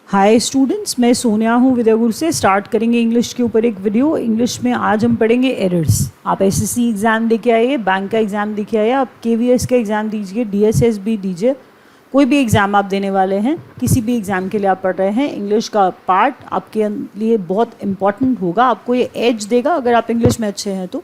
Hi students, मैं सोनिया हूँ विद्यागुरु से। स्टार्ट करेंगे इंग्लिश के ऊपर एक वीडियो। इंग्लिश में आज हम पढ़ेंगे एरर्स। आप एसएससी एग्ज़ाम दे के आइए, बैंक का एग्ज़ाम दे के आइए, आप केवीएस का एग्ज़ाम दीजिए, डीएसएस भी दीजिए, कोई भी एग्ज़ाम आप देने वाले हैं, किसी भी एग्ज़ाम के लिए आप पढ़ रहे हैं, इंग्लिश का पार्ट आपके लिए बहुत इंपॉर्टेंट होगा। आपको ये एज देगा अगर आप इंग्लिश में अच्छे हैं तो।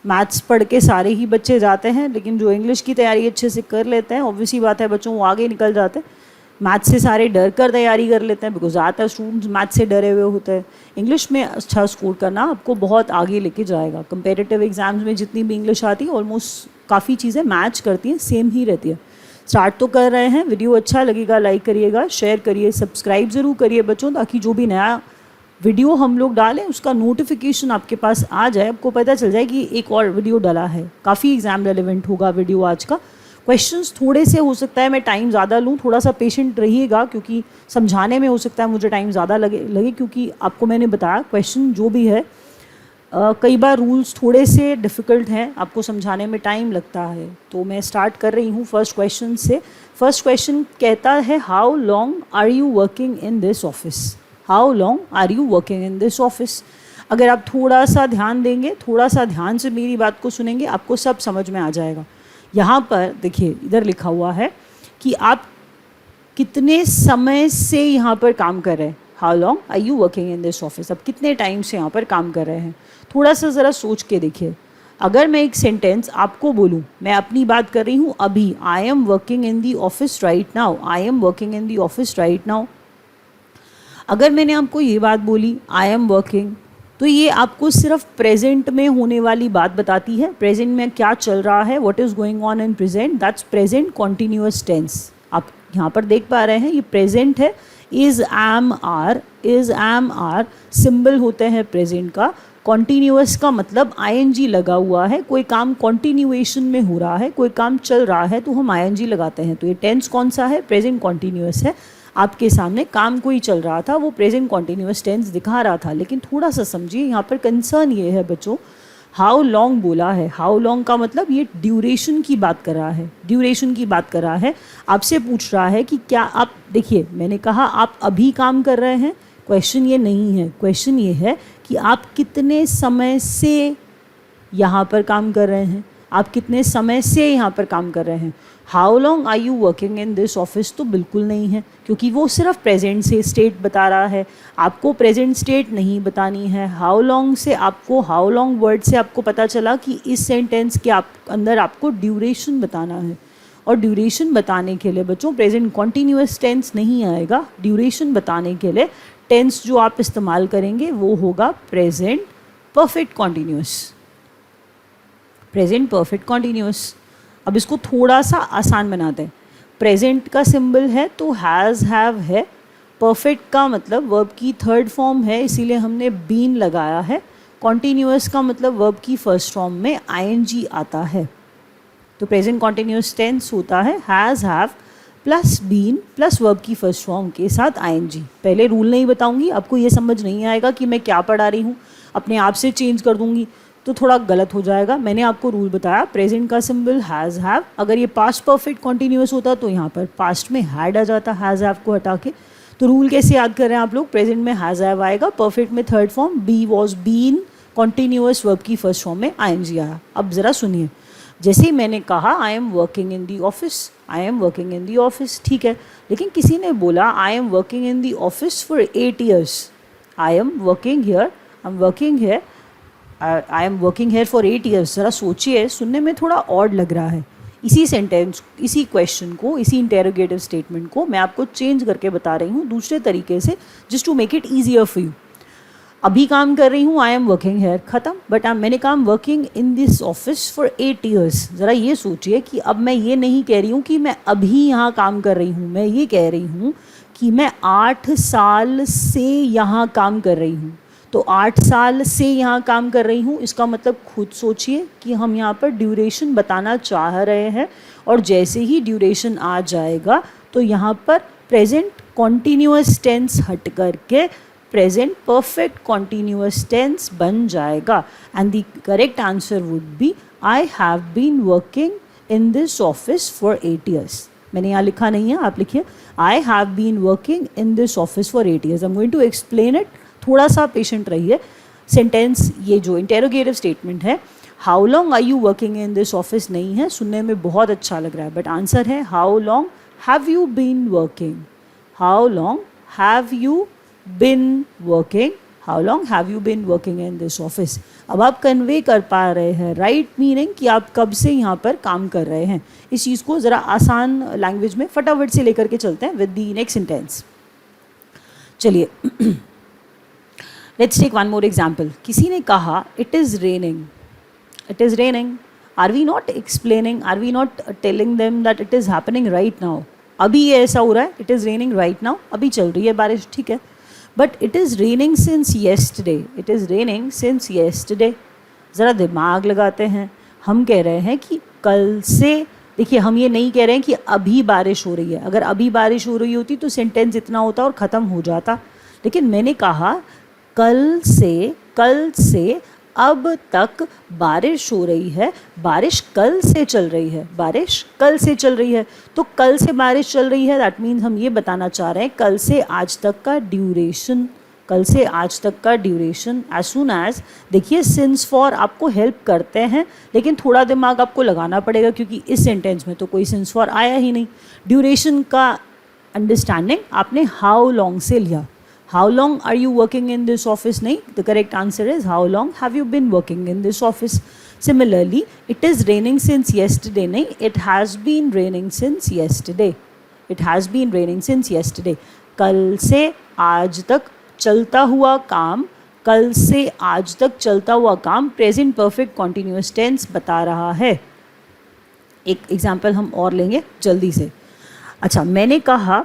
मैथ्स पढ़ के सारे ही बच्चे जाते हैं, लेकिन जो इंग्लिश की तैयारी अच्छे से कर लेते हैं, ऑब्वियसली बात है बच्चों, वो आगे निकल जाते हैं। मैथ्स से सारे डर कर तैयारी कर लेते हैं, बिकॉज ज़्यादातर स्टूडेंट्स मैथ्स से डरे हुए होते हैं। इंग्लिश में अच्छा स्कोर करना आपको बहुत आगे लेके जाएगा। कंपेरेटिव एग्जाम्स में जितनी भी इंग्लिश आती है ऑलमोस्ट काफ़ी चीज़ें मैच करती हैं, सेम ही रहती है। स्टार्ट तो कर रहे हैं। वीडियो अच्छा लगेगा लाइक करिएगा, शेयर करिए, सब्सक्राइब ज़रूर करिए बच्चों, ताकि जो भी नया वीडियो हम लोग डालें उसका नोटिफिकेशन आपके पास आ जाए, आपको पता चल जाए कि एक और वीडियो डाला है। काफ़ी एग्ज़ाम रेलिवेंट होगा वीडियो आज का। क्वेश्चंस थोड़े से हो सकता है मैं टाइम ज़्यादा लूँ, थोड़ा सा पेशेंट रहिएगा, क्योंकि समझाने में हो सकता है मुझे टाइम ज़्यादा लगे, क्योंकि आपको मैंने बताया क्वेश्चन जो भी है कई बार रूल्स थोड़े से डिफ़िकल्ट हैं, आपको समझाने में टाइम लगता है। तो मैं स्टार्ट कर रही हूँ फर्स्ट क्वेश्चन से। फर्स्ट क्वेश्चन कहता है, how long are you working in this office. How long are you working in this office. अगर आप थोड़ा सा ध्यान देंगे, थोड़ा सा ध्यान से मेरी बात को सुनेंगे, आपको सब समझ में आ जाएगा। यहाँ पर देखिए, इधर लिखा हुआ है कि आप कितने समय से यहाँ पर काम कर रहे हैं। How long are you working in this office. आप कितने टाइम से यहाँ पर काम कर रहे हैं, थोड़ा सा ज़रा सोच के देखिए। अगर मैं एक सेंटेंस आपको बोलूँ, मैं अपनी बात कर रही हूँ अभी, आई am working in the office right now, I am working in the office right now. अगर मैंने आपको ये बात बोली आई एम वर्किंग, तो ये आपको सिर्फ प्रेजेंट में होने वाली बात बताती है। प्रेजेंट में क्या चल रहा है, what is going on in present, that's present continuous tense. आप यहाँ पर देख पा रहे हैं ये प्रेजेंट है। इज़ एम आर सिंबल होते हैं प्रेजेंट का। कॉन्टीन्यूअस का मतलब आईएनजी लगा हुआ है, कोई काम कॉन्टिन्यूएशन में हो रहा है, कोई काम चल रहा है तो हम आईएनजी लगाते हैं। तो ये टेंस कौन सा है, प्रेजेंट कॉन्टीन्यूअस है। आपके सामने काम कोई चल रहा था, वो प्रेजेंट कॉन्टीन्यूअस टेंस दिखा रहा था। लेकिन थोड़ा सा समझिए, यहाँ पर कंसर्न ये है बच्चों, हाउ लॉन्ग बोला है। हाउ लॉन्ग का मतलब ये ड्यूरेशन की बात कर रहा है, ड्यूरेशन की बात कर रहा है। आपसे पूछ रहा है कि क्या आप, देखिए मैंने कहा आप अभी काम कर रहे हैं, क्वेश्चन ये नहीं है। क्वेश्चन ये है कि आप कितने समय से यहाँ पर काम कर रहे हैं, आप कितने समय से यहाँ पर काम कर रहे हैं। How long are you working in this office तो बिल्कुल नहीं है, क्योंकि वो सिर्फ प्रेजेंट से स्टेट बता रहा है, आपको प्रेजेंट स्टेट नहीं बतानी है। हाउ लॉन्ग से आपको, हाउ लॉन्ग वर्ड से आपको पता चला कि इस सेंटेंस के अंदर आपको ड्यूरेशन बताना है। और ड्यूरेशन बताने के लिए बच्चों प्रेजेंट कॉन्टीन्यूअस टेंस नहीं आएगा। ड्यूरेशन बताने के लिए टेंस जो आप इस्तेमाल करेंगे वो होगा present perfect continuous. Present perfect continuous. अब इसको थोड़ा सा आसान बनाते हैं। प्रेजेंट का सिंबल है तो हैज़ हैव है। परफेक्ट का मतलब वर्ब की थर्ड फॉर्म है, इसीलिए हमने बीन लगाया है। कॉन्टीन्यूअस का मतलब वर्ब की फर्स्ट फॉर्म में आईएनजी आता है। तो प्रेजेंट कॉन्टीन्यूअस टेंस होता है has have plus been plus verb की फर्स्ट फॉर्म के साथ आईएनजी। पहले रूल नहीं बताऊंगी, आपको ये समझ नहीं आएगा कि मैं क्या पढ़ा रही हूँ, अपने आप से चेंज कर दूंगी तो थोड़ा गलत हो जाएगा। मैंने आपको रूल बताया, प्रेजेंट का सिंबल हैज़ हैव। अगर ये पास्ट परफेक्ट कॉन्टीन्यूअस होता तो यहाँ पर पास्ट में हैड आ जाता, हैज़ हैव को हटा के। तो रूल कैसे याद कर रहे हैं आप लोग, प्रेजेंट में हैज़ हैव आएगा, परफेक्ट में third form be was been, continuous verb की फर्स्ट फॉर्म में आईएनजी आया। अब ज़रा सुनिए, जैसे ही मैंने कहा I am working in the office, I am working in the office, ठीक है। लेकिन किसी ने बोला I am working in the office for 8 years। I am working here, I am working here, I am working here for 8 years। ज़रा सोचिए, सुनने में थोड़ा ऑड लग रहा है। इसी सेंटेंस, इसी क्वेश्चन को, इसी इंटेरोगेटिव स्टेटमेंट को मैं आपको चेंज करके बता रही हूँ दूसरे तरीके से, just to make it easier for you. अभी काम कर रही हूँ, आई एम वर्किंग हेयर, ख़त्म। बट मैंने कहा working in this office for 8 years। ज़रा ये सोचिए कि अब मैं ये नहीं कह रही हूँ कि मैं अभी यहाँ काम कर रही हूँ, मैं ये कह रही हूँ कि मैं 8 साल से यहाँ काम कर रही हूँ। तो 8 साल से यहाँ काम कर रही हूँ, इसका मतलब खुद सोचिए कि हम यहाँ पर ड्यूरेशन बताना चाह रहे हैं। और जैसे ही ड्यूरेशन आ जाएगा तो यहाँ पर प्रेजेंट कॉन्टीन्यूअस टेंस हट करके प्रेजेंट परफेक्ट कॉन्टीन्यूअस टेंस बन जाएगा। And the correct answer would be I have been working in this office for 8 years। मैंने यहाँ लिखा नहीं है, आप लिखिए I have been working in this office for 8 years। I am going to explain it, थोड़ा सा पेशेंट रहिए। सेंटेंस, ये जो इंटेरोगेटिव स्टेटमेंट है, how long are you working in this office नहीं है, सुनने में बहुत अच्छा लग रहा है, बट आंसर है how long have you been working, how long have you been working, how long have you been working in this office. अब आप कन्वे कर पा रहे हैं राइट मीनिंग कि आप कब से यहाँ पर काम कर रहे हैं। इस चीज़ को ज़रा आसान लैंग्वेज में फटाफट से लेकर के चलते हैं विद दी नेक्स्ट सेंटेंस। चलिए let's take one more example. किसी ने कहा it is raining, it is raining. Are we not explaining, are we not telling them that it is happening right now? अभी ये ऐसा हो रहा है, it is raining right now, अभी चल रही है बारिश, ठीक है, but it is raining since yesterday, it is raining since yesterday. ज़रा दिमाग लगाते हैं, हम कह रहे हैं कि कल से, देखिए हम ये नहीं कह रहे हैं कि अभी बारिश हो रही है। अगर अभी बारिश हो रही होती तो सेंटेंस इतना होता और ख़त्म हो जाता, लेकिन मैंने कहा कल से अब तक बारिश हो रही है, बारिश कल से चल रही है, बारिश कल से चल रही है। तो कल से बारिश चल रही है, दैट मीन्स हम ये बताना चाह रहे हैं कल से आज तक का ड्यूरेशन, कल से आज तक का ड्यूरेशन। एज सुन एज, देखिए सिंस फॉर आपको हेल्प करते हैं, लेकिन थोड़ा दिमाग आपको लगाना पड़ेगा क्योंकि इस सेंटेंस में तो कोई सिंस फॉर आया ही नहीं। ड्यूरेशन का अंडरस्टैंडिंग आपने हाउ लॉन्ग से लिया। How long are you working in this office? नहीं, the correct answer is how long have you been working in this office? Similarly, it is raining since yesterday. नहीं, it has been raining since yesterday. It has been raining since yesterday. कल से आज तक चलता हुआ काम, कल से आज तक चलता हुआ काम प्रेजेंट परफेक्ट कॉन्टिन्यूस टेंस बता रहा है। एक एग्जाम्पल हम और लेंगे जल्दी से। अच्छा, मैंने कहा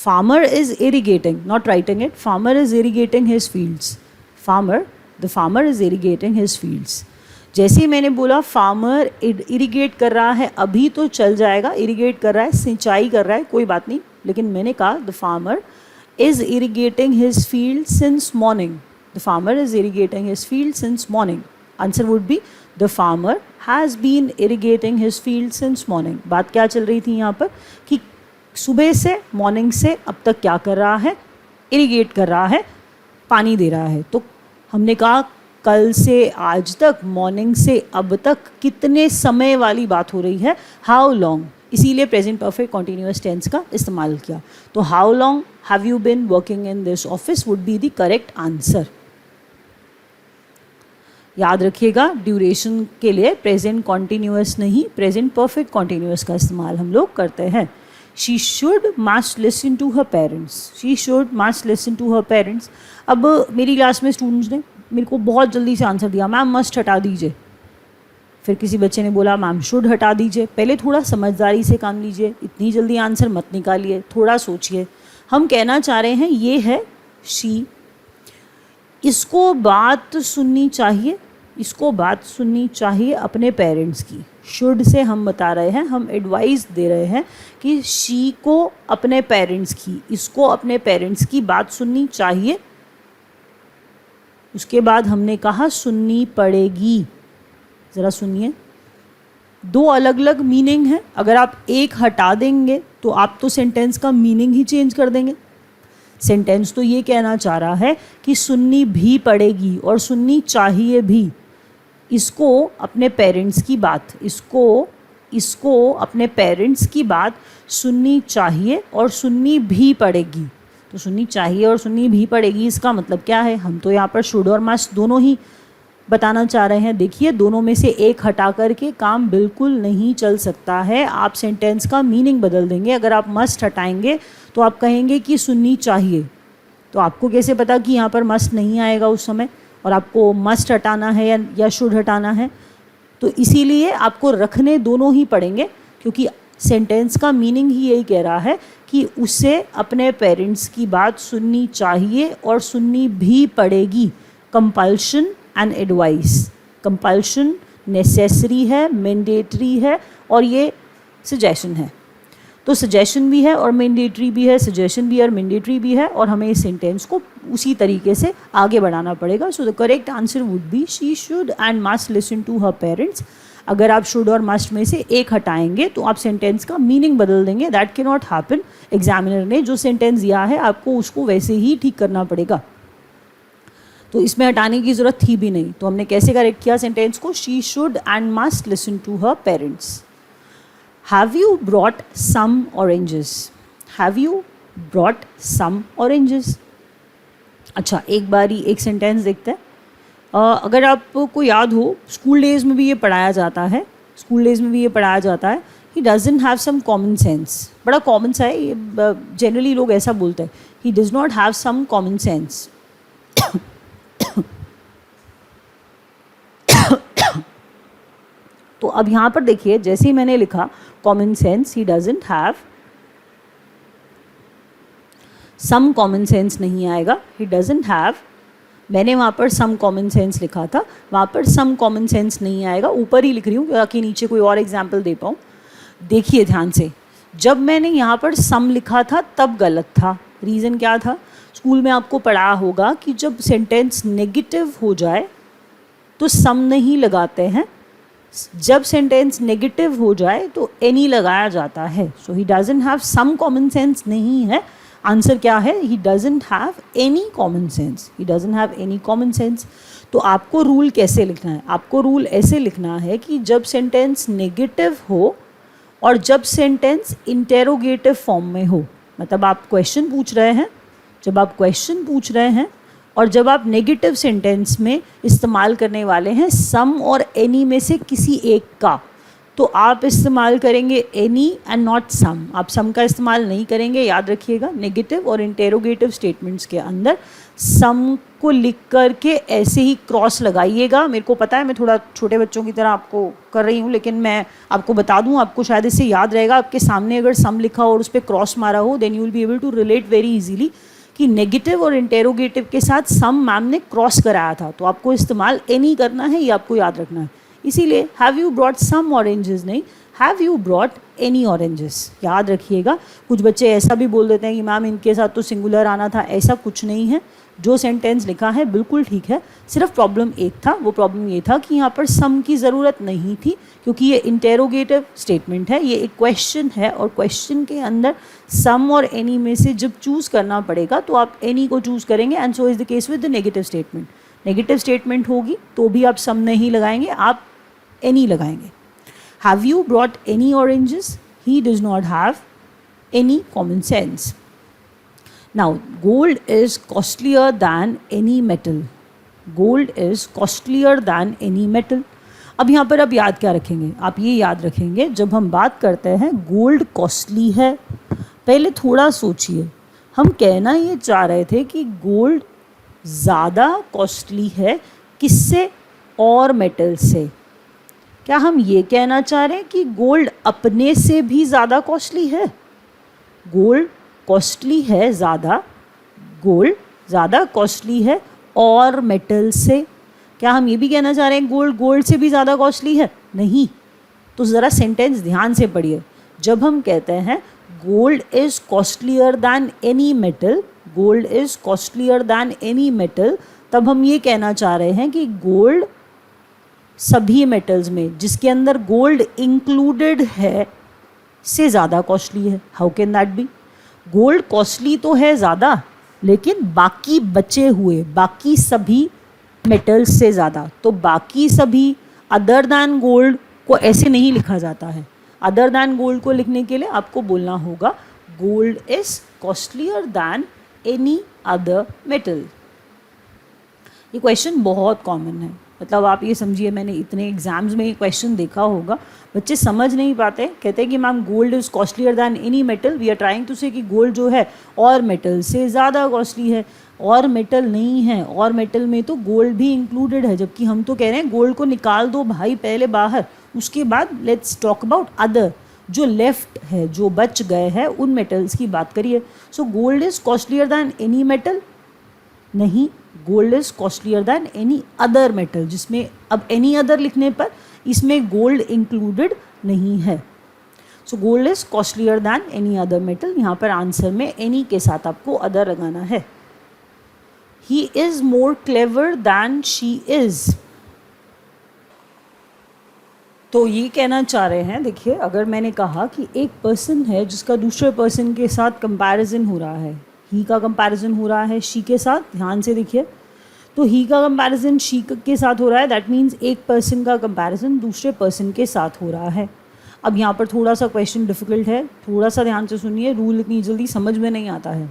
farmer is irrigating, not writing it, farmer is irrigating his fields, the farmer is irrigating his fields। जैसे ही मैंने बोला फार्मर इरिगेट कर रहा है, अभी तो चल जाएगा, इरिगेट कर रहा है, सिंचाई कर रहा है, कोई बात नहीं, लेकिन मैंने कहा the farmer is irrigating his field since morning, the farmer is irrigating his field since morning. Answer would be the farmer has been irrigating his field since morning. बात क्या चल रही थी यहाँ पर कि सुबह से, मॉर्निंग से अब तक क्या कर रहा है, इरिगेट कर रहा है, पानी दे रहा है। तो हमने कहा कल से आज तक, मॉर्निंग से अब तक, कितने समय वाली बात हो रही है, हाउ लॉन्ग, इसीलिए प्रेजेंट परफेक्ट कॉन्टिन्यूअस टेंस का इस्तेमाल किया। तो how long have you been working in this office would be the correct answer. याद रखिएगा, ड्यूरेशन के लिए प्रेजेंट कॉन्टिन्यूअस नहीं, प्रेजेंट परफेक्ट कॉन्टिन्यूअस का इस्तेमाल हम लोग करते हैं। She should must listen to her parents. She should must listen to her parents. अब मेरी क्लास में स्टूडेंट्स ने मेरे को बहुत जल्दी से आंसर दिया, मैम मस्ट हटा दीजिए। फिर किसी बच्चे ने बोला मैम शुड हटा दीजिए। पहले थोड़ा समझदारी से काम लीजिए, इतनी जल्दी आंसर मत निकालिए, थोड़ा सोचिए। हम कहना चाह रहे हैं ये है शी, इसको बात सुननी चाहिए, इसको बात सुननी चाहिए अपने पेरेंट्स की। शुड से हम बता रहे हैं, हम एडवाइस दे रहे हैं कि शी को अपने पेरेंट्स की, इसको अपने पेरेंट्स की बात सुननी चाहिए। उसके बाद हमने कहा सुननी पड़ेगी। ज़रा सुनिए, दो अलग अलग मीनिंग है। अगर आप एक हटा देंगे तो आप तो सेंटेंस का मीनिंग ही चेंज कर देंगे। सेंटेंस तो ये कहना चाह रहा है कि सुननी भी पड़ेगी और सुननी चाहिए भी। इसको अपने पेरेंट्स की बात, इसको अपने पेरेंट्स की बात सुननी चाहिए और सुननी भी पड़ेगी। तो सुननी चाहिए और सुननी भी पड़ेगी, इसका मतलब क्या है? हम तो यहाँ पर शुड और मस्ट दोनों ही बताना चाह रहे हैं। देखिए, दोनों में से एक हटा करके काम बिल्कुल नहीं चल सकता है। आप सेंटेंस का मीनिंग बदल देंगे। अगर आप मस्ट हटाएंगे तो आप कहेंगे कि सुननी चाहिए, तो आपको कैसे पता कि यहाँ पर मस्ट नहीं आएगा उस समय, और आपको मस्ट हटाना है या शुड हटाना है? तो इसीलिए आपको रखने दोनों ही पड़ेंगे, क्योंकि सेंटेंस का मीनिंग ही यही कह रहा है कि उसे अपने पेरेंट्स की बात सुननी चाहिए और सुननी भी पड़ेगी। Compulsion and advice, compulsion necessary है, मैंडेटरी है, और ये सजेशन है। तो सजेशन भी है और मैंडेटरी भी है, सजेशन भी है और मैंडेटरी भी है, और हमें इस सेंटेंस को उसी तरीके से आगे बढ़ाना पड़ेगा। So the correct answer would be she should and must listen to her parents अगर आप शुड और मस्ट में से एक हटाएंगे तो आप सेंटेंस का मीनिंग बदल देंगे. That can not happen. Examiner ने जो सेंटेंस दिया है आपको उसको वैसे ही ठीक करना पड़ेगा. तो इसमें हटाने की ज़रूरत थी भी नहीं. तो हमने कैसे करेक्ट किया सेंटेंस को? She should and must listen to her parents. Have you brought some oranges? Have you brought some oranges? अच्छा, एक बारी एक सेंटेंस देखते हैं. अगर आपको याद हो स्कूल डेज़ में भी ये पढ़ाया जाता है. स्कूल डेज़ में भी ये पढ़ाया जाता है. He doesn't have some common sense. बड़ा कॉमन सा है ये, जनरली लोग ऐसा बोलते हैं. He does not have some common sense. तो अब यहाँ पर देखिए, जैसे ही मैंने लिखा common sense, he doesn't have, some common sense नहीं आएगा. ही डजंट हैव, मैंने वहाँ पर सम कॉमन सेंस लिखा था, वहाँ पर सम कॉमन सेंस नहीं आएगा. ऊपर ही लिख रही हूँ ताकि नीचे कोई और एग्जाम्पल दे पाऊँ. देखिए ध्यान से, जब मैंने यहाँ पर सम लिखा था तब गलत था. रीज़न क्या था? स्कूल में आपको पढ़ा होगा कि जब सेंटेंस नेगेटिव हो जाए तो सम नहीं लगाते हैं. जब सेंटेंस नेगेटिव हो जाए तो एनी लगाया जाता है. So he doesn't have some common sense नहीं है. आंसर क्या है? He doesn't have any common sense. He doesn't have any common sense. तो आपको रूल कैसे लिखना है? आपको रूल ऐसे लिखना है कि जब सेंटेंस नेगेटिव हो और जब सेंटेंस इंटेरोगेटिव फॉर्म में हो, मतलब आप क्वेश्चन पूछ रहे हैं, जब आप क्वेश्चन पूछ रहे हैं और जब आप नेगेटिव सेंटेंस में इस्तेमाल करने वाले हैं सम और एनी में से किसी एक का, तो आप इस्तेमाल करेंगे एनी एंड नॉट सम. आप सम का इस्तेमाल नहीं करेंगे. याद रखिएगा, नेगेटिव और इंटेरोगेटिव स्टेटमेंट्स के अंदर सम को लिख करके ऐसे ही क्रॉस लगाइएगा. मेरे को पता है मैं थोड़ा छोटे बच्चों की तरह आपको कर रही हूँ, लेकिन मैं आपको बता दूँ, आपको शायद इससे याद रहेगा. आपके सामने अगर सम लिखा हो और उस पर क्रॉस मारा हो, then you will be able to relate very easily कि नेगेटिव और इंटेरोगेटिव के साथ सम मैम ने क्रॉस कराया था. तो आपको इस्तेमाल एनी करना है, ये आपको याद रखना है. इसीलिए have you brought some oranges नहीं, have you brought any oranges. याद रखिएगा. कुछ बच्चे ऐसा भी बोल देते हैं कि मैम इनके साथ तो सिंगुलर आना था. ऐसा कुछ नहीं है. जो सेंटेंस लिखा है बिल्कुल ठीक है. सिर्फ प्रॉब्लम एक था. वो प्रॉब्लम ये था कि यहाँ पर सम की ज़रूरत नहीं थी, क्योंकि ये इंटेरोगेटिव स्टेटमेंट है, ये एक क्वेश्चन है, और क्वेश्चन के अंदर सम और एनी में से जब चूज़ करना पड़ेगा तो आप एनी को चूज़ करेंगे. And so is the case with the negative statement. Negative statement होगी तो भी आप सम नहीं लगाएंगे, आप एनी लगाएंगे. Have you brought any oranges? He does not have any common sense. Now gold is costlier than any metal. Gold is costlier than any metal. अब यहाँ पर आप याद क्या रखेंगे? आप ये याद रखेंगे, जब हम बात करते हैं गोल्ड कॉस्टली है, पहले थोड़ा सोचिए. हम कहना ये चाह रहे थे कि गोल्ड ज़्यादा कॉस्टली है किससे? और मेटल से. क्या हम ये कहना चाह रहे हैं कि गोल्ड अपने से भी ज़्यादा कॉस्टली है? गोल्ड कॉस्टली है ज़्यादा, गोल्ड ज़्यादा कॉस्टली है और मेटल से. क्या हम ये भी कहना चाह रहे हैं गोल्ड गोल्ड से भी ज़्यादा कॉस्टली है? नहीं. तो ज़रा सेंटेंस ध्यान से पढ़िए. जब हम कहते हैं gold is costlier than any metal, gold is costlier than any metal, तब हम ये कहना चाह रहे हैं कि गोल्ड सभी मेटल्स में जिसके अंदर गोल्ड इंक्लूडेड है से ज़्यादा कॉस्टली है. How can that be? Gold costly तो है ज़्यादा, लेकिन बाकी बचे हुए बाकी सभी मेटल्स से ज़्यादा. तो बाकी सभी अदर दैन गोल्ड को ऐसे नहीं लिखा जाता है. अदर दैन गोल्ड को लिखने के लिए आपको बोलना होगा gold is costlier than any other metal. ये क्वेश्चन बहुत कॉमन है. मतलब आप ये समझिए, मैंने इतने एग्जाम्स में ये क्वेश्चन देखा होगा. बच्चे समझ नहीं पाते, कहते हैं कि ma'am gold is costlier than any metal. We are trying to say कि गोल्ड जो है और मेटल से ज़्यादा कॉस्टली है. और मेटल नहीं है, और मेटल में तो गोल्ड भी इंक्लूडेड है, जबकि हम तो कह रहे हैं गोल्ड को निकाल दो भाई पहले बाहर, उसके बाद लेट्स टॉक अबाउट अदर. जो लेफ्ट है, जो बच गए हैं, उन मेटल्स की बात करिए. So gold is costlier than any metal नहीं, gold is costlier than any other metal, जिसमें अब एनी अदर लिखने पर इसमें गोल्ड इंक्लूडेड नहीं है. सो gold is costlier than any other metal. यहाँ पर आंसर में एनी के साथ आपको अदर लगाना है. He is more clever than she is. तो ये कहना चाह रहे हैं, देखिए अगर मैंने कहा कि एक पर्सन है जिसका दूसरे पर्सन के साथ कंपैरिजन हो रहा है, ही का कंपैरिजन हो रहा है शी के साथ, ध्यान से देखिए, तो ही का कंपैरिजन शी के साथ हो रहा है, दैट मीन्स एक पर्सन का कंपैरिजन दूसरे पर्सन के साथ हो रहा है। अब यहाँ पर थोड़ा सा क्वेश्चन डिफिकल्ट है, थोड़ा सा ध्यान से सुनिए, रूल इतनी जल्दी समझ में नहीं आता है।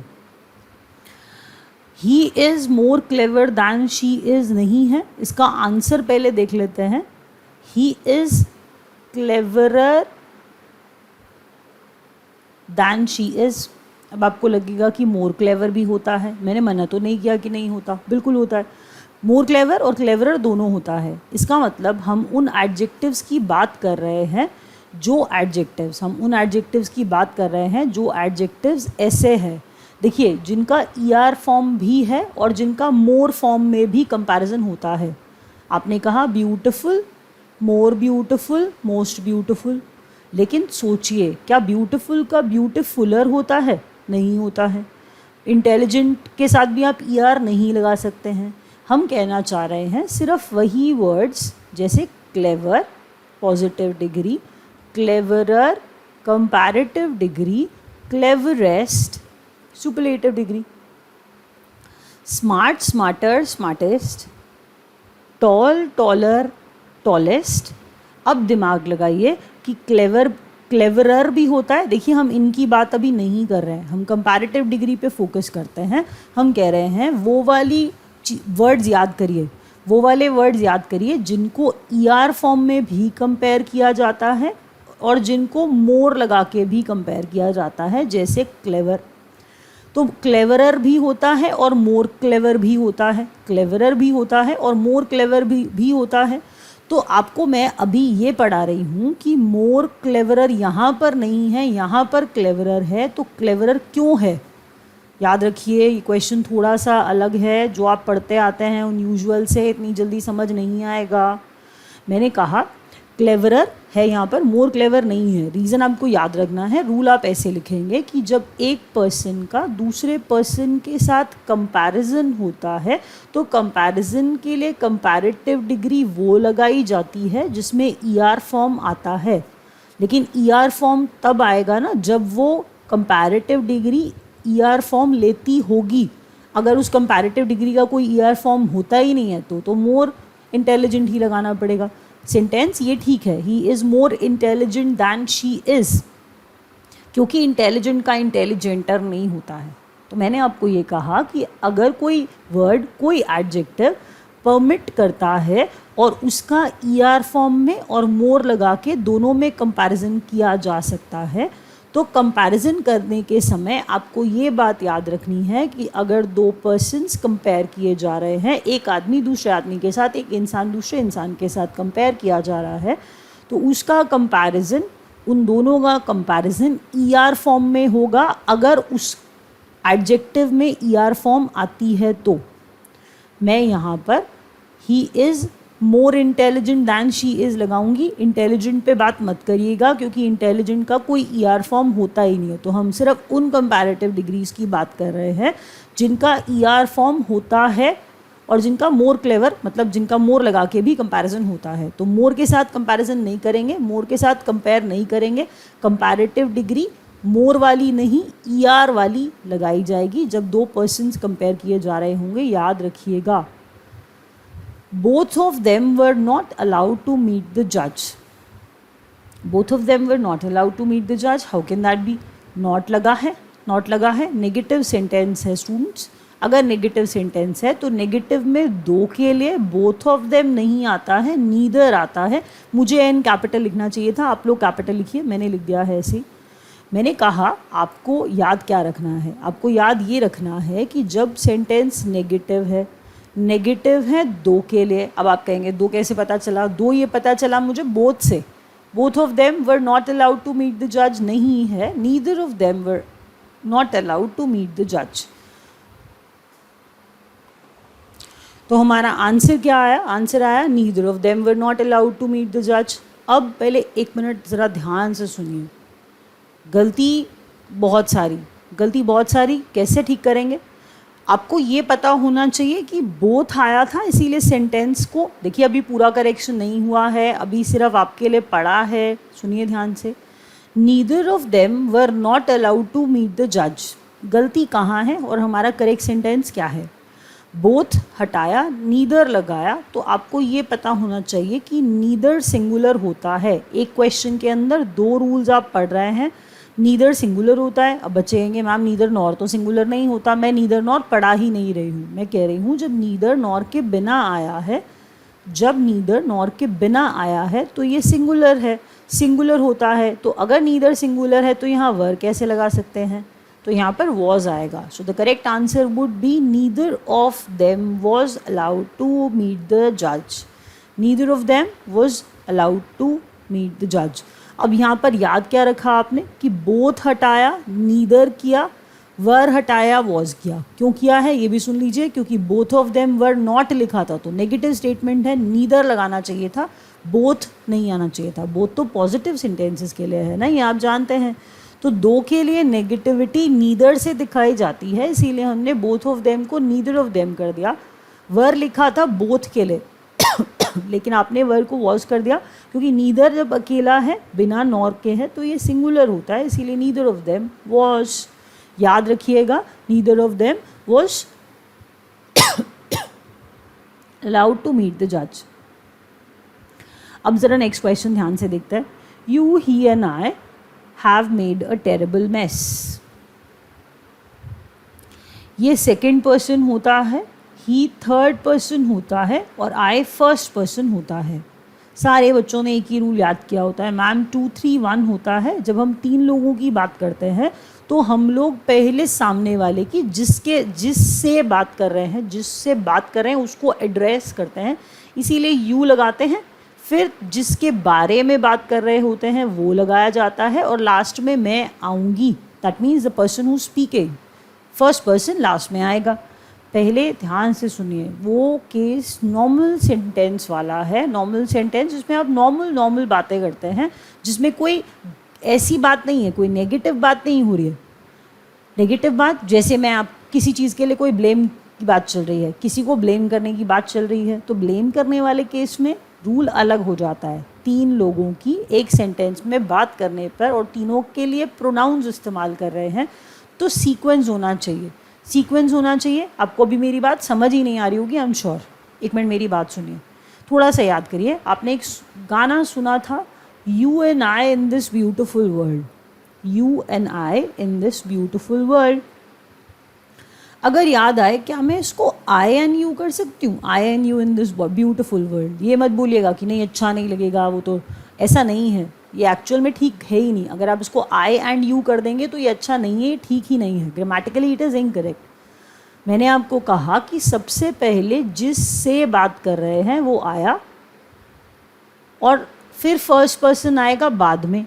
He is more clever than she is नहीं है, इसका आंसर पहले देख लेते हैं। He is cleverer than she is. अब आपको लगेगा कि मोर क्लेवर भी होता है, मैंने मना तो नहीं किया कि नहीं होता, बिल्कुल होता है। मोर क्लेवर और क्लेवरर दोनों होता है। इसका मतलब हम उन एडजेक्टिव्स की बात कर रहे हैं जो एडजेक्टिव्स ऐसे है, देखिए जिनका ER फॉर्म भी है और जिनका मोर फॉर्म में भी कंपैरिजन होता है। आपने कहा beautiful, more beautiful, most beautiful, लेकिन सोचिए क्या ब्यूटीफुल का ब्यूटीफुलर होता है? नहीं होता है। इंटेलिजेंट के साथ भी आप ER नहीं लगा सकते हैं। हम कहना चाह रहे हैं सिर्फ वही वर्ड्स जैसे clever positive degree, cleverer comparative degree, cleverest superlative degree, smart smarter smartest, tall taller tallest. अब दिमाग लगाइए कि क्लेवरर भी होता है। देखिए हम इनकी बात अभी नहीं कर रहे हैं, हम कंपैरेटिव डिग्री पे फोकस करते हैं। हम कह रहे हैं वो वाली वर्ड्स याद करिए, वो वाले वर्ड्स याद करिए जिनको ER फॉर्म में भी कंपेयर किया जाता है और जिनको मोर लगा के भी कंपेयर किया जाता है, जैसे क्लेवर। तो क्लेवरर भी होता है और मोर क्लेवर भी होता है, क्लेवरर भी होता है और मोर क्लेवर भी होता है। तो आपको मैं अभी ये पढ़ा रही हूँ कि मोर क्लेवरर यहाँ पर नहीं है, यहाँ पर क्लेवरर है। तो क्लेवरर क्यों है? याद रखिए ये क्वेश्चन थोड़ा सा अलग है, जो आप पढ़ते आते हैं उन यूजुअल से इतनी जल्दी समझ नहीं आएगा। मैंने कहा क्लेवरर है यहाँ पर, मोर क्लेवर नहीं है। रीज़न आपको याद रखना है, रूल आप ऐसे लिखेंगे कि जब एक पर्सन का दूसरे पर्सन के साथ कंपैरिजन होता है तो कंपैरिजन के लिए कंपैरेटिव डिग्री वो लगाई जाती है जिसमें ER फॉर्म आता है। लेकिन ER फॉर्म तब आएगा ना जब वो कंपैरेटिव डिग्री ER फॉर्म लेती होगी। अगर उस कंपैरेटिव डिग्री का कोई ER फॉर्म होता ही नहीं है तो मोर इंटेलिजेंट ही लगाना पड़ेगा। सेंटेंस ये ठीक है, he is more intelligent than she is, क्योंकि इंटेलिजेंट का इंटेलिजेंटर नहीं होता है। तो मैंने आपको ये कहा कि अगर कोई वर्ड, कोई एडजेक्टिव परमिट करता है और उसका ER फॉर्म में और मोर लगा के दोनों में कंपैरिजन किया जा सकता है, तो कंपैरिजन करने के समय आपको ये बात याद रखनी है कि अगर दो पर्सन्स कंपेयर किए जा रहे हैं, एक आदमी दूसरे आदमी के साथ, एक इंसान दूसरे इंसान के साथ कंपेयर किया जा रहा है, तो उसका कंपैरिजन, उन दोनों का कंपैरिजन ER फॉर्म में होगा। अगर उस एडजेक्टिव में ER फॉर्म आती है तो मैं यहाँ पर he is more intelligent than she is लगाऊंगी। इंटेलिजेंट पे बात मत करिएगा क्योंकि इंटेलिजेंट का कोई ER फॉर्म होता ही नहीं है। तो हम सिर्फ उन कंपैरेटिव डिग्रीज की बात कर रहे हैं जिनका ER फॉर्म होता है और जिनका मोर क्लेवर, मतलब जिनका मोर लगा के भी कंपैरिजन होता है। तो मोर के साथ कंपैरिजन नहीं करेंगे, मोर के साथ कंपेयर नहीं करेंगे। कंपैरेटिव डिग्री मोर वाली नहीं, ER वाली लगाई जाएगी जब दो पर्सन्स कंपेयर किए जा रहे होंगे। याद रखिएगा। Both of them were not allowed to meet the judge. Both of them were not allowed to meet the judge. How can that be? Not लगा है, not लगा है, नेगेटिव सेंटेंस है स्टूडेंट्स। अगर नेगेटिव सेंटेंस है तो negative में दो के लिए बोथ ऑफ देम नहीं आता है, नीदर आता है। मुझे एन कैपिटल लिखना चाहिए था, आप लोग कैपिटल लिखिए, मैंने लिख दिया है ऐसे। मैंने कहा आपको याद क्या रखना है? आपको याद ये रखना है कि जब सेंटेंस नेगेटिव है दो के लिए। अब आप कहेंगे दो कैसे पता चला? दो ये पता चला मुझे बोथ से। Both of them were not allowed to meet the जज नहीं है, neither of them were not allowed to meet the जज। तो हमारा आंसर क्या आया? आंसर आया neither of them were not allowed to meet the जज। अब पहले एक मिनट ज़रा ध्यान से सुनिए। गलती बहुत सारी कैसे ठीक करेंगे? आपको ये पता होना चाहिए कि बोथ आया था, इसीलिए सेंटेंस को देखिए, अभी पूरा करेक्शन नहीं हुआ है, अभी सिर्फ आपके लिए पढ़ा है, सुनिए ध्यान से। Neither of them were not allowed to meet the जज, गलती कहाँ है और हमारा करेक्ट सेंटेंस क्या है? बोथ हटाया, नीदर लगाया, तो आपको ये पता होना चाहिए कि नीदर सिंगुलर होता है। एक क्वेश्चन के अंदर दो रूल्स आप पढ़ रहे हैं, नीदर सिंगुलर होता है। अब बच्चे कहेंगे मैम नीदर नॉर तो सिंगुलर नहीं होता। मैं नीदर नॉर पढ़ा ही नहीं रही हूँ, मैं कह रही हूँ जब नीदर नॉर के बिना आया है, जब नीदर नॉर के बिना आया है तो ये सिंगुलर है, सिंगुलर होता है। तो अगर नीदर सिंगुलर है तो यहाँ वर कैसे लगा सकते हैं? तो यहाँ पर वॉज आएगा। So the correct answer would be neither of them was allowed to meet the जज। Neither of them was allowed to meet the जज। अब यहाँ पर याद क्या रखा आपने कि बोथ हटाया, नीदर किया, वर हटाया, वॉज किया। क्यों किया है ये भी सुन लीजिए, क्योंकि both of them were not लिखा था तो नेगेटिव स्टेटमेंट है, नीदर लगाना चाहिए था, बोथ नहीं आना चाहिए था। बोथ तो पॉजिटिव सेंटेंसेस के लिए है ना, ये आप जानते हैं। तो दो के लिए नेगेटिविटी नीदर से दिखाई जाती है, इसीलिए हमने बोथ ऑफ देम को नीदर ऑफ देम कर दिया। वर लिखा था बोथ के लिए लेकिन आपने वर को वॉज कर दिया, क्योंकि नीदर जब अकेला है बिना नॉर के है तो ये सिंगुलर होता है, इसीलिए नीदर ऑफ देम वॉज। याद रखिएगा, neither of them was allowed to meet the जज। अब जरा नेक्स्ट क्वेश्चन ध्यान से देखते हैं। You, he and I have made a terrible mess. ये सेकेंड पर्सन होता है, ही थर्ड पर्सन होता है और आई फर्स्ट पर्सन होता है। सारे बच्चों ने एक ही रूल याद किया होता है, मैम 2 3 1 होता है। जब हम तीन लोगों की बात करते हैं तो हम लोग पहले सामने वाले की जिससे बात कर रहे हैं उसको एड्रेस करते हैं, इसीलिए यू लगाते हैं। फिर जिसके बारे में बात कर रहे होते हैं वो लगाया जाता है और लास्ट में मैं आऊँगी, that means the person who speaking, first person last में आएगा। पहले ध्यान से सुनिए, वो केस नॉर्मल सेंटेंस वाला है। नॉर्मल सेंटेंस जिसमें आप नॉर्मल बातें करते हैं, जिसमें कोई ऐसी बात नहीं है, कोई नेगेटिव बात नहीं हो रही है। नेगेटिव बात जैसे मैं आप किसी चीज़ के लिए कोई ब्लेम की बात चल रही है, किसी को ब्लेम करने की बात चल रही है, तो ब्लेम करने वाले केस में रूल अलग हो जाता है। तीन लोगों की एक सेंटेंस में बात करने पर और तीनों के लिए प्रोनाउंस इस्तेमाल कर रहे हैं तो सीक्वेंस होना चाहिए, सीक्वेंस होना चाहिए। आपको भी मेरी बात समझ ही नहीं आ रही होगी, आई एम श्योर। एक मिनट मेरी बात सुनिए, थोड़ा सा याद करिए। आपने एक गाना सुना था, you and I in this beautiful world, you and I in this beautiful world. अगर याद आए, क्या मैं इसको आई एंड यू कर सकती हूँ? I and you in this beautiful world. ये मत बोलिएगा कि नहीं अच्छा नहीं लगेगा, वो तो ऐसा नहीं है, ये एक्चुअल में ठीक है ही नहीं। अगर आप इसको आई एंड यू कर देंगे तो ये अच्छा नहीं है, ठीक ही नहीं है, ग्रामेटिकली इट इज़ इनकरेक्ट। मैंने आपको कहा कि सबसे पहले जिससे बात कर रहे हैं वो आया और फिर फर्स्ट पर्सन आएगा बाद में।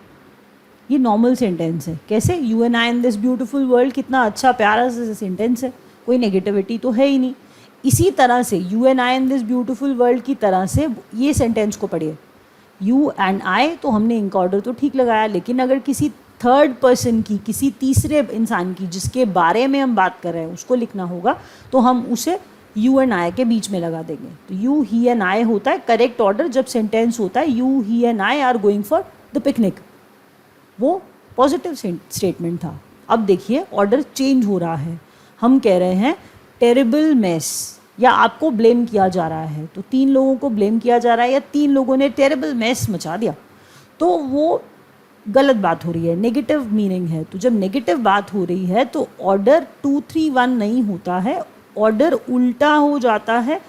ये नॉर्मल सेंटेंस है। कैसे? You and I in this beautiful world, कितना अच्छा प्यारा सा सेंटेंस है, कोई नेगेटिविटी तो है ही नहीं। इसी तरह से you and I in this beautiful world की तरह से ये सेंटेंस को पढ़िए, यू एंड आई, तो हमने इनका ऑर्डर तो ठीक लगाया, लेकिन अगर किसी थर्ड पर्सन की, किसी तीसरे इंसान की जिसके बारे में हम बात कर रहे हैं उसको लिखना होगा तो हम उसे यू एंड आई के बीच में लगा देंगे। तो यू, ही एंड आई होता है करेक्ट ऑर्डर जब सेंटेंस होता है you, he and I R going for the picnic. वो पॉजिटिव स्टेटमेंट था। अब देखिए ऑर्डर चेंज हो रहा है। हम कह रहे हैं टेरिबल मेस, या आपको ब्लेम किया जा रहा है, तो तीन लोगों को ब्लेम किया जा रहा है या तीन लोगों ने टेरिबल मेस मचा दिया, तो वो गलत बात हो रही है, नेगेटिव मीनिंग है। तो जब नेगेटिव बात हो रही है तो ऑर्डर 2 3 1 नहीं होता है, ऑर्डर उल्टा हो जाता है।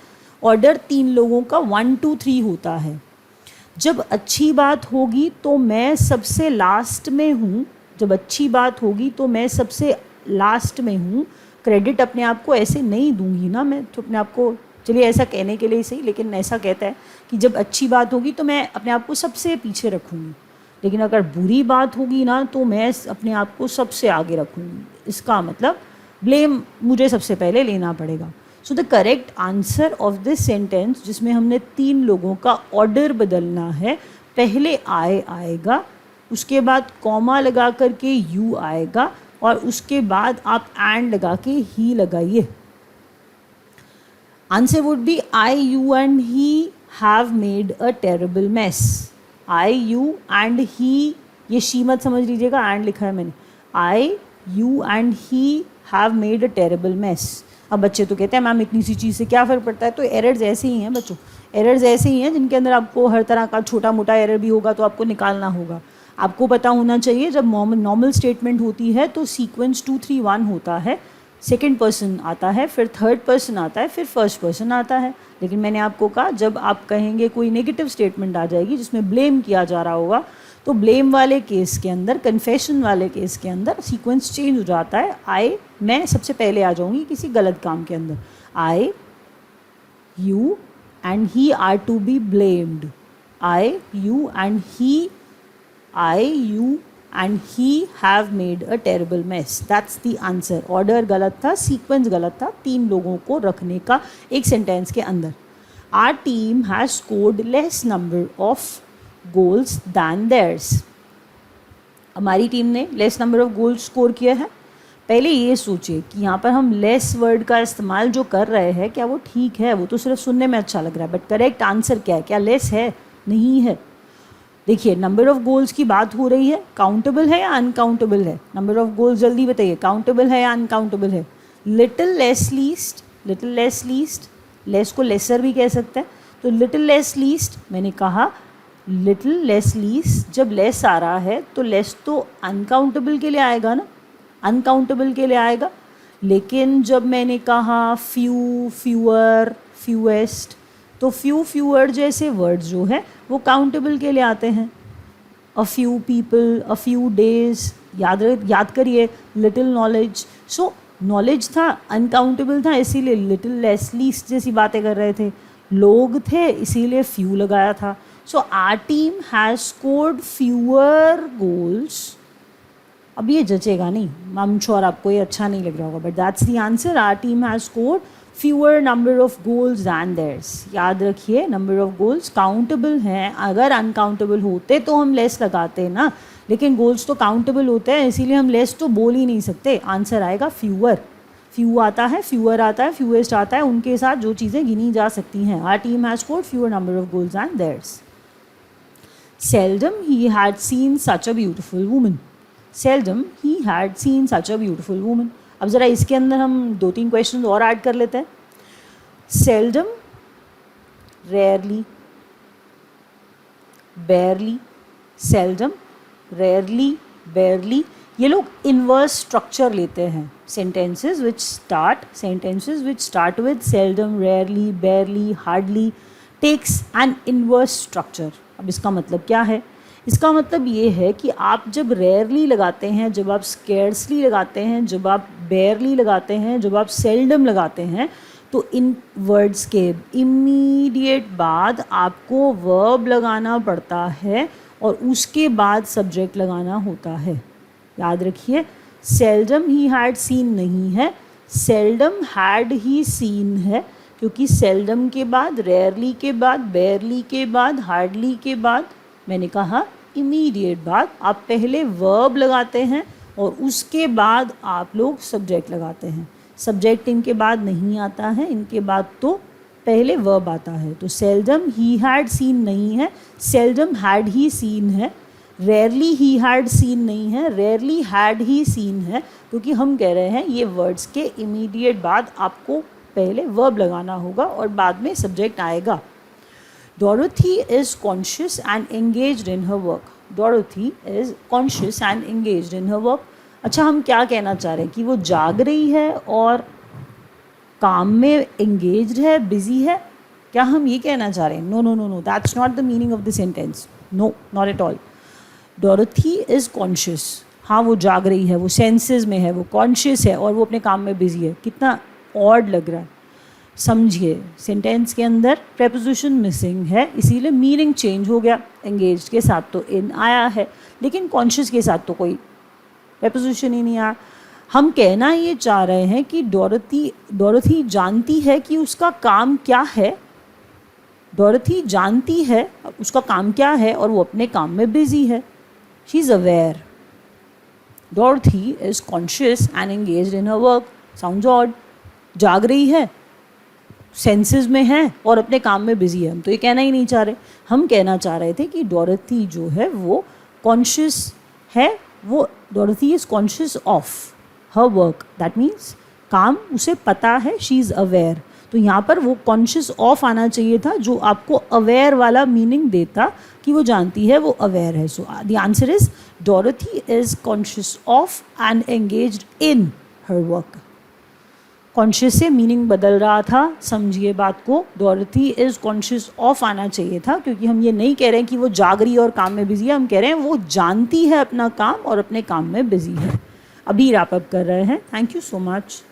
ऑर्डर तीन लोगों का 1 2 3 होता है। जब अच्छी बात होगी तो मैं सबसे लास्ट में हूँ, जब अच्छी बात होगी तो मैं सबसे लास्ट में हूँ। क्रेडिट अपने आप को ऐसे नहीं दूंगी ना मैं, तो अपने आप को, चलिए ऐसा कहने के लिए सही, लेकिन ऐसा कहता है कि जब अच्छी बात होगी तो मैं अपने आप को सबसे पीछे रखूँगी, लेकिन अगर बुरी बात होगी ना तो मैं अपने आप को सबसे आगे रखूँगी। इसका मतलब ब्लेम मुझे सबसे पहले लेना पड़ेगा। So the correct answer of this sentence, जिसमें हमने तीन लोगों का ऑर्डर बदलना है, पहले आई आएगा, उसके बाद कॉमा लगा करके यू आएगा और उसके बाद आप एंड लगा के ही लगाइए। Answer would be I, you and he have made a terrible mess. I, you and he, ये शी मत समझ लीजिएगा, एंड लिखा है मैंने. I, you and he have made a terrible mess. अब बच्चे तो कहते हैं मैम इतनी सी चीज़ से क्या फ़र्क पड़ता है. तो एरर्स ऐसे ही हैं बच्चों, एरर्स ऐसे ही हैं जिनके अंदर आपको हर तरह का छोटा मोटा एरर भी होगा तो आपको निकालना होगा. आपको पता होना चाहिए जब नॉर्मल स्टेटमेंट होती है तो सीक्वेंस 2 3 1 होता है, सेकंड पर्सन आता है, फिर थर्ड पर्सन आता है, फिर फर्स्ट पर्सन आता है. लेकिन मैंने आपको कहा जब आप कहेंगे कोई नेगेटिव स्टेटमेंट आ जाएगी जिसमें ब्लेम किया जा रहा होगा तो ब्लेम वाले केस के अंदर, कन्फेशन वाले केस के अंदर सीक्वेंस चेंज हो जाता है. आई, मैं सबसे पहले आ जाऊंगी किसी गलत काम के अंदर. I, you and he are to be blamed. I, you and he, I, you and he have made a terrible mess. That's the answer. Order गलत था, सीक्वेंस गलत था, 3 लोगों को रखने का एक सेंटेंस के अंदर. Our team has scored less number of goals than theirs. हमारी टीम ने less number of goals score किया है. पहले ये सोचिए कि यहाँ पर हम लेस वर्ड का इस्तेमाल जो कर रहे हैं क्या वो ठीक है. वो तो सिर्फ सुनने में अच्छा लग रहा है, बट करेक्ट आंसर क्या है? क्या लेस है? नहीं है. देखिए नंबर ऑफ गोल्स की बात हो रही है, काउंटेबल है या अनकाउंटेबल है? नंबर ऑफ गोल्स जल्दी बताइए, काउंटेबल है या अनकाउंटेबल है? Little less least, little less least, less को लेसर भी कह सकते हैं. तो लिटिल लेस लीस्ट, मैंने कहा लिटिल लेस लीस्ट, जब लेस आ रहा है तो लेस तो अनकाउंटेबल के लिए आएगा ना, अनकाउंटेबल के लिए आएगा. लेकिन जब मैंने कहा फ्यू, फ्यूअर, फ्यूएस्ट, तो फ्यू, फ्यूअर जैसे वर्ड्स जो है वो काउंटेबल के लिए आते हैं. A few people, a few days, याद करिए. लिटिल नॉलेज, सो नॉलेज था, अनकाउंटेबल था, इसीलिए लिटिल लेस लीस्ट जैसी बातें कर रहे थे. लोग थे इसीलिए फ्यू लगाया था. So our team has scored fewer goals. अब ये जचेगा नहीं, आई एम श्योर आपको ये अच्छा नहीं लग रहा होगा, but that's the answer. Our team has scored fewer number of goals than theirs. याद रखिए नंबर ऑफ गोल्स काउंटेबल हैं. अगर अनकाउंटेबल होते तो हम लेस लगाते ना, लेकिन गोल्स तो काउंटेबल होते हैं इसीलिए हम लेस तो बोल ही नहीं सकते. आंसर आएगा फ्यूअर. फ्यू आता है, फ्यूअर आता है, फ्यूएस्ट आता है, उनके साथ जो चीज़ें गिनी जा सकती हैं. Our team has scored fewer number of goals than theirs. Seldom he had seen such a beautiful woman. Seldom he had seen such a beautiful woman. अब ज़रा इसके अंदर हम 2-3 क्वेश्चन और ऐड कर लेते हैं. Seldom, rarely, barely, seldom, rarely, barely. ये लोग इन्वर्स स्ट्रक्चर लेते हैं. Sentences which start with seldom, rarely, barely, hardly takes an inverse structure. अब इसका मतलब क्या है? इसका मतलब ये है कि आप जब रेयरली लगाते हैं, जब आप स्केर्सली लगाते हैं, जब आप बेयरली लगाते हैं, जब आप सेल्डम लगाते हैं, तो इन वर्ड्स के इमीडिएट बाद आपको वर्ब लगाना पड़ता है और उसके बाद सब्जेक्ट लगाना होता है. याद रखिए सेल्डम ही हैड सीन नहीं है, सेल्डम हैड ही सीन है, क्योंकि सेल्डम के बाद, रेयरली के बाद, बेयरली के बाद, हार्डली के बाद, मैंने कहा इमीडिएट बाद आप पहले वर्ब लगाते हैं और उसके बाद आप लोग सब्जेक्ट लगाते हैं. सब्जेक्ट इनके बाद नहीं आता है, इनके बाद तो पहले वर्ब आता है. तो सेल्डम ही हैड सीन नहीं है, सेल्डम हैड ही सीन है. रेयरली ही हैड सीन नहीं है, रेयरली हैड ही सीन है, क्योंकि हम कह रहे हैं ये वर्ड्स के इमीडिएट बाद आपको पहले वर्ब लगाना होगा और बाद में सब्जेक्ट आएगा. Dorothy is conscious and engaged in her work. Dorothy is conscious and engaged in her work. अच्छा, हम क्या कहना चाह रहे हैं कि वो जाग रही है और काम में engaged है, busy है? क्या हम ये कहना चाह रहे हैं? No, that's not the meaning of the sentence. No, not at all. Dorothy is conscious. हाँ, वो जाग रही है, वो सेंसेस में है, वो कॉन्शियस है और वो अपने काम में बिजी है. कितना ऑड लग रहा है. समझिए सेंटेंस के अंदर प्रेपोजिशन मिसिंग है, इसीलिए मीनिंग चेंज हो गया. एंगेज्ड के साथ तो इन आया है, लेकिन कॉन्शियस के साथ तो कोई प्रेपोजिशन ही नहीं आया. हम कहना ये चाह रहे हैं कि डोरथी जानती है कि उसका काम क्या है. डोरथी जानती है उसका काम क्या है और वो अपने काम में बिजी है. She is aware. डोरथी is conscious and engaged in her work. Sounds odd. जाग रही है, सेंसेस में है और अपने काम में बिजी है। हम तो ये कहना ही नहीं चाह रहे, हम कहना चाह रहे थे कि डोरथी जो है वो कॉन्शियस है, वो डोरथी is conscious of her work, that means काम उसे पता है, शी इज़ अवेयर। तो यहाँ पर वो कॉन्शियस ऑफ आना चाहिए था जो आपको अवेयर वाला मीनिंग देता कि वो जानती है, वो अवेयर है। So the answer is डोरथी is conscious of and engaged in her work. Conscious से मीनिंग बदल रहा था, समझिए बात को। डोरथी इज कॉन्शियस ऑफ आना चाहिए था, क्योंकि हम ये नहीं कह रहे हैं कि वो जाग रही है और काम में बिजी है, हम कह रहे हैं वो जानती है अपना काम और अपने काम में बिजी है। अभी रैप अप कर रहे हैं। Thank you so much.